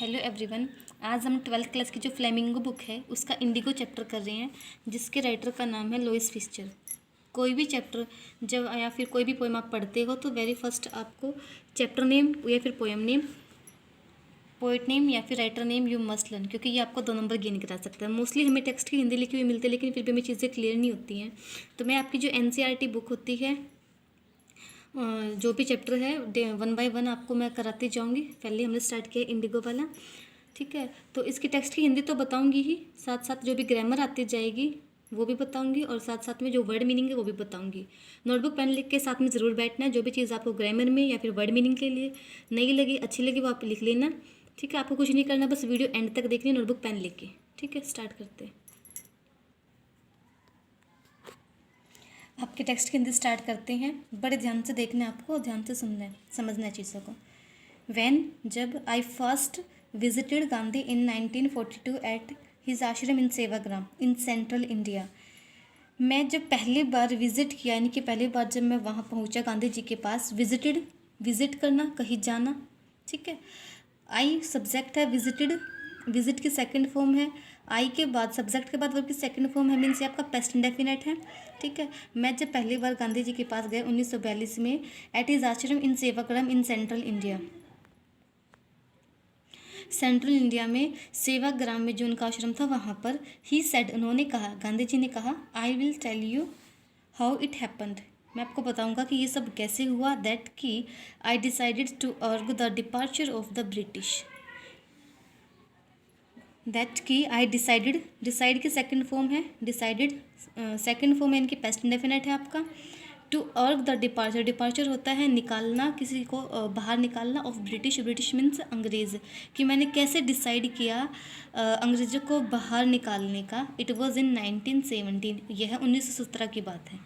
Hello everyone. आज हम 12th class की जो फ्लेमिंगो बुक है उसका इंडिगो चैप्टर कर रहे हैं, जिसके राइटर का नाम है लोइस फिशर। कोई भी चैप्टर जब या फिर कोई भी पोएम आप पढ़ते हो तो वेरी फर्स्ट आपको चैप्टर नेम या फिर पोएम नेम, पोइट नेम या फिर writer name you must learn, क्योंकि ये आपको 2 नंबर गेन करा सकता है। मोस्टली हमें टेक्स्ट की हिंदी लिखी हुई मिलती है, लेकिन फिर भी हमें चीज़ें क्लियर नहीं होती हैं। तो मैं आपकी जो NCERT बुक होती है, जो भी चैप्टर है 1 बाय 1 आपको मैं कराती जाऊंगी। पहले हमने स्टार्ट किया इंडिगो वाला, ठीक है। तो इसकी टेक्स्ट की हिंदी तो बताऊंगी ही, साथ साथ जो भी ग्रामर आती जाएगी वो भी बताऊंगी, और साथ साथ में जो वर्ड मीनिंग है वो भी बताऊंगी। नोटबुक पेन लिख के साथ में ज़रूर बैठना है। जो भी चीज़ आपको ग्रामर में या फिर वर्ड मीनिंग के लिए नहीं लगी, अच्छी लगी, वो आप लिख लेना, ठीक है। आपको कुछ नहीं करना, बस वीडियो एंड तक देखनी, नोटबुक पेन लेके, ठीक है। स्टार्ट करते हैं। आपके टेक्स्ट की हिंदी स्टार्ट करते हैं। बड़े ध्यान से देखना है आपको, ध्यान से सुनना है, समझना है चीज़ों को। जब I first visited Gandhi in 1942 at his ashram in Sevagram in central India. मैं जब पहली बार विज़िट किया, यानी कि पहली बार जब मैं वहाँ पहुँचा गांधी जी के पास, विज़िट करना, कहीं जाना, ठीक है। आई सब्जेक्ट है, विजिट की सेकंड फॉर्म है। आई के बाद सब्जेक्ट के बाद वर्ब की सेकंड फॉर्म है, मीन्स ये आपका पास्ट इंडेफिनिट है, ठीक है। मैं जब पहली बार गांधी जी के पास गए 1942 में, at his ashram in Sevagram in central India. Central India में सेवाग्राम में जो उनका आश्रम था वहाँ पर, ही सेड, उन्होंने कहा, गांधी जी ने कहा, I will tell you how it happened, मैं आपको बताऊंगा कि ये सब कैसे हुआ। दैट कि आई डिसाइडेड टू अर्ग the departure of the British. That कि आई डिसाइड की सेकंड फॉर्म है, डिसाइडेड सेकंड फॉर्म है, इनकी पास्ट इंडेफिनिट है आपका। टू अर्ग द डिपार्चर होता है निकालना, किसी को बाहर निकालना, ऑफ ब्रिटिश मीन्स अंग्रेज़, कि मैंने कैसे डिसाइड किया अंग्रेज़ों को बाहर निकालने का। इट वॉज इन 1917, यह 1917 की बात है।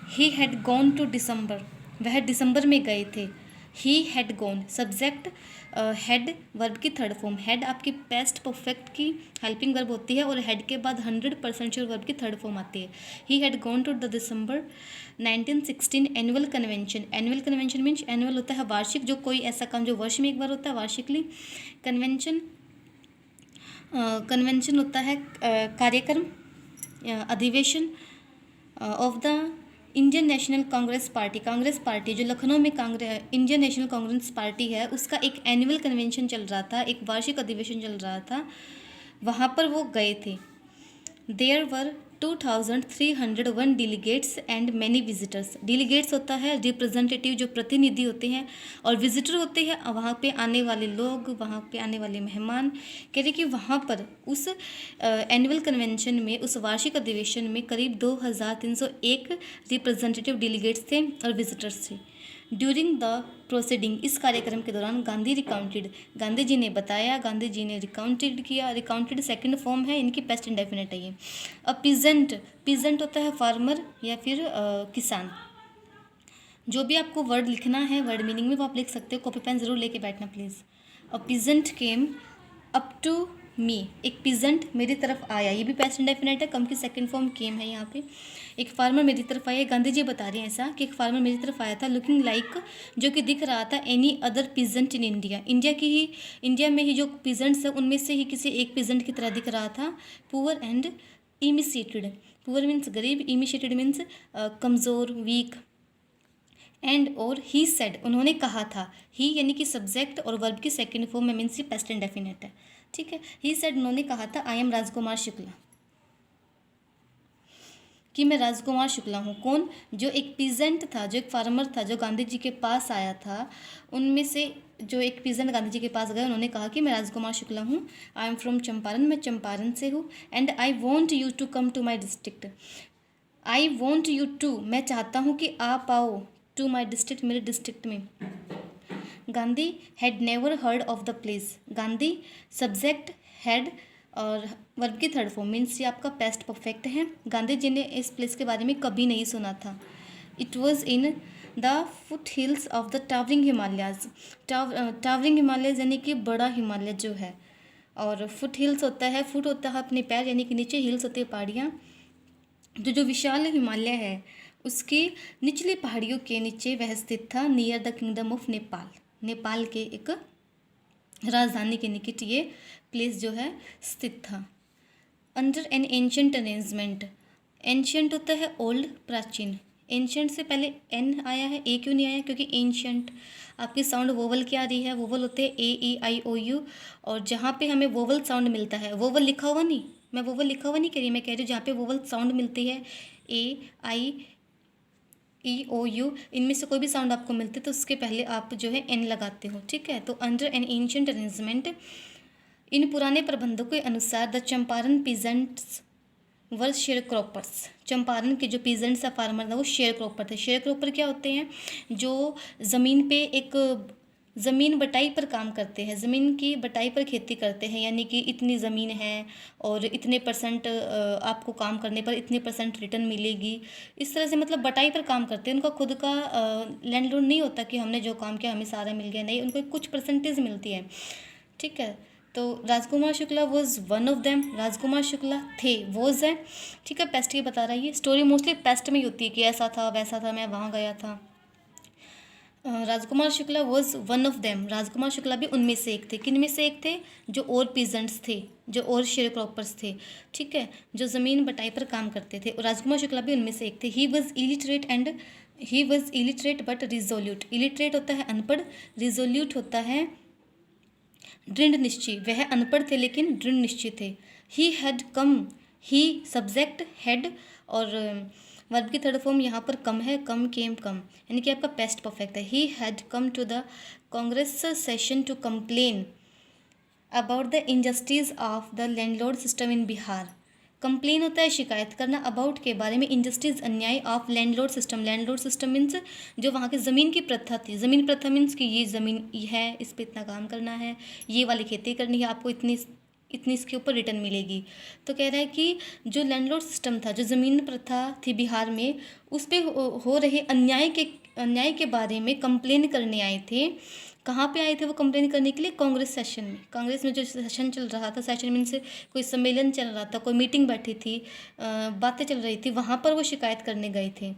He had gone to December, वह दिसंबर में गए थे। He had gone, subject had, verb की थर्ड फॉर्म। हैड आपकी पास्ट परफेक्ट की हेल्पिंग वर्ब होती है, और हैड के बाद 100% श्योर वर्ब की थर्ड फॉर्म आती है। He had gone to the December 1916 annual convention. Annual convention means, annual होता है वार्षिक, जो कोई ऐसा काम जो वर्ष में एक बार होता है, वार्षिकली। कन्वेंशन होता है कार्यक्रम, अधिवेशन of the Indian national Congress party, जो लखनऊ में इंडियन नेशनल कांग्रेस पार्टी है, उसका एक एनुअल कन्वेंशन चल रहा था, एक वार्षिक अधिवेशन चल रहा था, वहाँ पर वो गए थे। There were 2301 delegates and many visitors. Delegates होता है रिप्रेजेंटेटिव, जो प्रतिनिधि होते हैं, और विजिटर होते हैं वहाँ पे आने वाले लोग, वहाँ पे आने वाले मेहमान। कह रहे कि वहाँ पर उस एनुअल कन्वेंशन में, उस वार्षिक अधिवेशन में करीब 2301 रिप्रेजेंटेटिव डेलीगेट्स थे और विजिटर्स थे। ड्यूरिंग द प्रोसीडिंग, इस कार्यक्रम के दौरान, गांधी जी ने बताया, गांधी जी ने रिकाउंटेड किया। रिकाउंटेड सेकंड फॉर्म है, इनकी पास्ट इंडेफिनिट है ये। पीजेंट होता है फार्मर या फिर किसान। जो भी आपको वर्ड लिखना है वर्ड मीनिंग में वो आप लिख सकते हो, कॉपी पेन ज़रूर लेके बैठना please. A peasant came up to me, एक पीजेंट मेरी तरफ आया, ये भी पास्ट इंडेफिनिट है, कम की सेकंड फॉर्म केम है यहाँ पे। एक फार्मर मेरी तरफ आया, गांधी जी बता रहे हैं ऐसा कि एक फार्मर मेरी तरफ आया था, लुकिंग लाइक, जो कि दिख रहा था, any other peasant in India, India में ही जो पीजेंट्स है उनमें से ही किसी एक पीजेंट की तरह दिख रहा था। पुअर एंड इमिशिएटेड, पुअर मीन्स गरीब, इमिशिएटेड मीन्स कमज़ोर, वीक। एंड और ही सेड, उन्होंने कहा था। ही यानी कि सब्जेक्ट और वर्ब की सेकंड फॉर्म में, मीन्स पास्ट इंडेफिनिट है, ठीक है। ही सेड, उन्होंने कहा था, आई एम राजकुमार शुक्ला, कि मैं राजकुमार शुक्ला हूँ। कौन? जो एक पीजेंट था, जो एक फार्मर था, जो गांधी जी के पास आया था, उनमें से जो एक पीजेंट गांधी जी के पास गए, उन्होंने कहा कि मैं राजकुमार शुक्ला हूँ। आई एम फ्रॉम चंपारण, मैं चंपारण से हूँ। And I want you to come to my district, I want you to, मैं चाहता हूँ कि आप आओ, टू माई डिस्ट्रिक्ट, मेरे डिस्ट्रिक्ट में। Gandhi had never heard of the place, Gandhi subject had और वर्ब की थर्ड फॉर्म, मीन्स ये आपका पास्ट परफेक्ट है। गांधी जी ने इस प्लेस के बारे में कभी नहीं सुना था। It was in the foot hills of the towering Himalayas. Towering Himalayas यानी कि बड़ा हिमालय जो है, और फुट हिल्स होता है, फुट होता है अपने पैर, यानी कि नीचे, हिल्स होती है पहाड़ियाँ। जो विशाल हिमालय है उसकी निचली पहाड़ियों के नीचे वह स्थित था, near the kingdom of Nepal, Nepal के एक राजधानी के निकट ये प्लेस जो है स्थित था। Under an ancient arrangement, ancient होता है ओल्ड, प्राचीन। एंशंट से पहले एन आया है, ए क्यों नहीं आया? क्योंकि एंशंट आपकी साउंड वोवल क्या आ रही है? वोवल होते हैं ए ई आई ओ यू, और जहाँ पे हमें वोवल साउंड मिलता है, वोवल लिखा हुआ नहीं, मैं वोवल लिखा हुआ नहीं कह रही, मैं कह रही हूँ जहाँ पे वोवल साउंड मिलती है, ए आई ई ओ यू, इनमें से कोई भी साउंड आपको मिलते तो उसके पहले आप जो है एन लगाते हो, ठीक है। तो अंडर एन एंशंट अरेंजमेंट, इन पुराने प्रबंधों के अनुसार the Champaran peasants were share croppers, Champaran के जो पीजेंट्स या फार्मर था वो शेयर क्रॉपर थे। शेयर क्रॉपर क्या होते हैं? जो ज़मीन पे एक ज़मीन बटाई पर काम करते हैं, ज़मीन की बटाई पर खेती करते हैं, यानी कि इतनी ज़मीन है और इतने परसेंट आपको काम करने पर इतने परसेंट रिटर्न मिलेगी, इस तरह से मतलब बटाई पर काम करते हैं। उनका खुद का लैंडलॉर्ड नहीं होता कि हमने जो काम किया हमें सारा मिल गया, नहीं, उनको कुछ परसेंटेज मिलती है, ठीक है। तो Rajkumar Shukla was one of them, Rajkumar Shukla थे, वॉज है, ठीक है। पेस्ट की बता रहा है ये स्टोरी, मोस्टली पेस्ट में ही होती है कि ऐसा था वैसा था, मैं वहाँ गया था। Rajkumar Shukla was one of them, Rajkumar Shukla भी उनमें से एक थे। किन में से एक थे? जो और पीजेंट्स थे, जो और शेयर क्रॉपर्स थे, ठीक है, जो ज़मीन बटाई पर काम करते थे, और राजकुमार शुक्ला भी उनमें से एक थे। He was illiterate but resolute, illiterate होता है अनपढ़, रिजोल्यूट होता है दृढ़ निश्चय, वह अनपढ़ थे लेकिन दृढ़ निश्चय थे। He had come, he subject, had और वर्ब की थर्ड फॉर्म यहाँ पर कम है, कम, केम, कम, यानी कि आपका पेस्ट परफेक्ट है। He had come to the Congress session to complain about the injustice of the landlord system in Bihar. Complain होता है शिकायत करना, अबाउट के बारे में, इनजस्टिस अन्याय, of landlord system, landlord system means जो वहाँ की ज़मीन की प्रथा थी। ज़मीन प्रथा मीन्स कि ये ज़मीन है, इस पर इतना काम करना है, ये वाली खेती करनी है, आपको इतनी इतनी इसके ऊपर रिटर्न मिलेगी। तो कह रहा है कि जो लैंडलॉर्ड सिस्टम था, जो ज़मीन प्रथा थी बिहार में, उस पर हो रहे अन्याय के बारे में कंप्लेन करने आए थे। कहाँ पे आए थे वो कंप्लेन करने के लिए? कांग्रेस सेशन में। कांग्रेस में जो सेशन चल रहा था, सेशन मीन से कोई सम्मेलन चल रहा था, कोई मीटिंग बैठी थी, बातें चल रही थी, वहाँ पर वो शिकायत करने गए थे।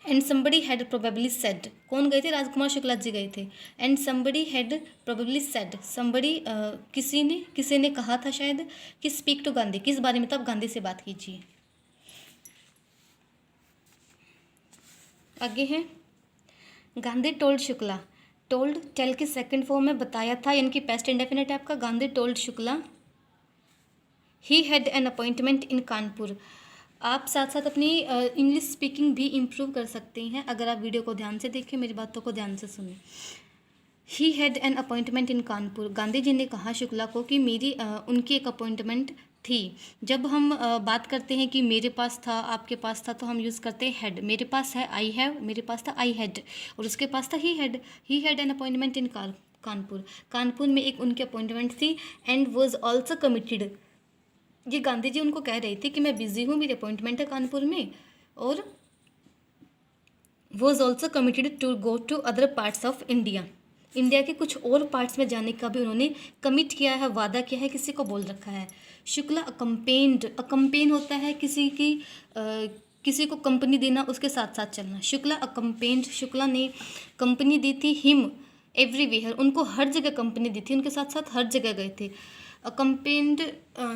And somebody had probably said, कौन गए थे? राजकुमार शुक्ला जी गए थे। And somebody had probably said, somebody किसी ने कहा था शायद कि स्पीक टू गांधी, किस बारे में? तो आप गांधी से बात कीजिए। आगे है Gandhi told Shukla, told tell की सेकंड फॉर्म में बताया था, यानी कि पेस्ट इंडेफिनिट है आपका। Gandhi told Shukla he had an appointment in Kanpur. आप साथ साथ अपनी इंग्लिश स्पीकिंग भी इम्प्रूव कर सकते हैं अगर आप वीडियो को ध्यान से देखें, मेरी बातों को ध्यान से सुनें। He had an appointment in Kanpur, Gandhi ji ने कहा शुक्ला को कि मेरी उनकी एक अपॉइंटमेंट थी। जब हम बात करते हैं कि मेरे पास था, आपके पास था, तो हम यूज़ करते हैं हैड। मेरे पास है आई हैव, मेरे पास था आई हैड, और उसके पास था ही had an appointment in Kanpur, Kanpur में एक उनकी अपॉइंटमेंट थी। एंड वॉज ऑल्सो कमिटेड, ये गांधी जी उनको कह रही थी कि मैं बिजी हूँ, मेरी अपॉइंटमेंट है कानपुर में, और was also committed to go to other parts of India, India के कुछ और पार्ट्स में जाने का भी उन्होंने कमिट किया है, वादा किया है, किसी को बोल रखा है। शुक्ला अकम्पेन्ड, अकम्पेन होता है किसी को कंपनी देना, उसके साथ साथ चलना। शुक्ला अकम्पेन्ड, शुक्ला ने कंपनी दी थी हिम एवरीवेयर, उनको हर जगह कंपनी दी थी, उनके साथ साथ हर जगह गए थे। Accompanied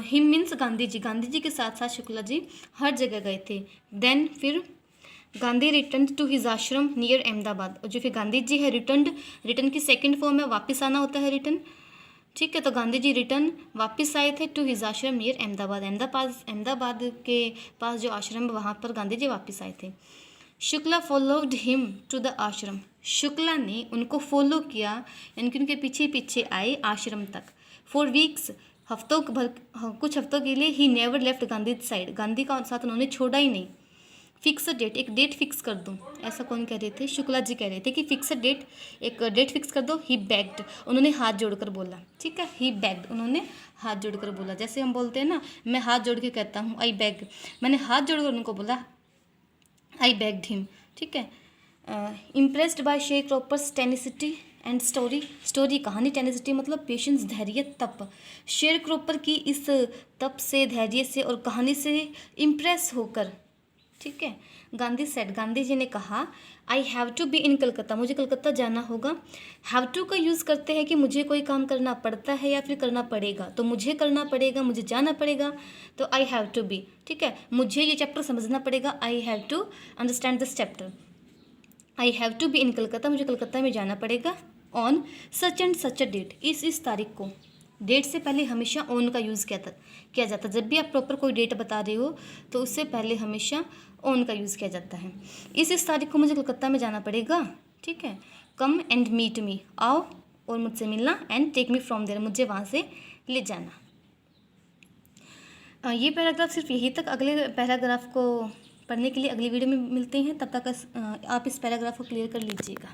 him means Gandhi ji के साथ साथ शुक्ला जी हर जगह गए थे। देन फिर गांधी रिटर्न टू हिज आश्रम नियर अहमदाबाद, और जो फिर गांधी जी है रिटर्न की सेकंड फॉर्म में वापस आना होता है रिटर्न, ठीक है। तो गांधी जी रिटर्न वापस आए थे टू हिज आश्रम नियर अहमदाबाद, अहमदाबाद के पास जो आश्रम है वहाँ पर गांधी जी वापस आए थे। Shukla followed him to the ashram, Shukla ने उनको फॉलो किया, यानी कि उनके पीछे पीछे आए आश्रम तक। फॉर वीक्स, कुछ हफ्तों के लिए he never left Gandhi side, Gandhi का साथ उन्होंने छोड़ा ही नहीं। फिक्स डेट, एक डेट फिक्स कर दूँ, ऐसा कौन कह रहे थे? शुक्ला जी कह रहे थे कि फिक्स डेट, एक डेट फिक्स कर दो। ही बेग्ड, उन्होंने हाथ जोड़कर बोला, ठीक है। ही बेग्ड, उन्होंने हाथ जोड़कर बोला, जैसे हम बोलते हैं ना, मैं हाथ जोड़ के कहता हूँ आई बेग, मैंने हाथ जोड़कर उनको बोला आई बेग्ड हिम, ठीक है। Impressed by sharecroppers tenacity and story कहानी, टेनिसिटी मतलब पेशेंस, धैर्य, तप। शेयर क्रॉपर की इस तप से, धैर्य से और कहानी से इम्प्रेस होकर, ठीक है, गांधी जी ने कहा I have to be in Calcutta, मुझे कलकत्ता जाना होगा। हैव टू का यूज़ करते हैं कि मुझे कोई काम करना पड़ता है या फिर करना पड़ेगा, तो मुझे करना पड़ेगा, मुझे जाना पड़ेगा, तो आई हैव टू बी। ठीक है, मुझे ये चैप्टर समझना पड़ेगा, I have to understand this chapter. I have to be in Calcutta, मुझे कलकत्ता में जाना पड़ेगा। On such and such a date, इस तारीख को। डेट से पहले हमेशा ऑन का यूज़ किया जाता है। जब भी आप प्रॉपर कोई डेट बता रहे हो तो उससे पहले हमेशा ऑन का यूज़ किया जाता है। इस तारीख को मुझे कलकत्ता में जाना पड़ेगा। ठीक है, कम एंड मीट मी, आओ और मुझसे मिलना, and take me from there, मुझे वहाँ से ले जाना। ये पैराग्राफ सिर्फ यहीं तक। अगले पैराग्राफ को पढ़ने के लिए अगली वीडियो में मिलते हैं। तब तक आप इस पैराग्राफ को क्लियर कर लीजिएगा।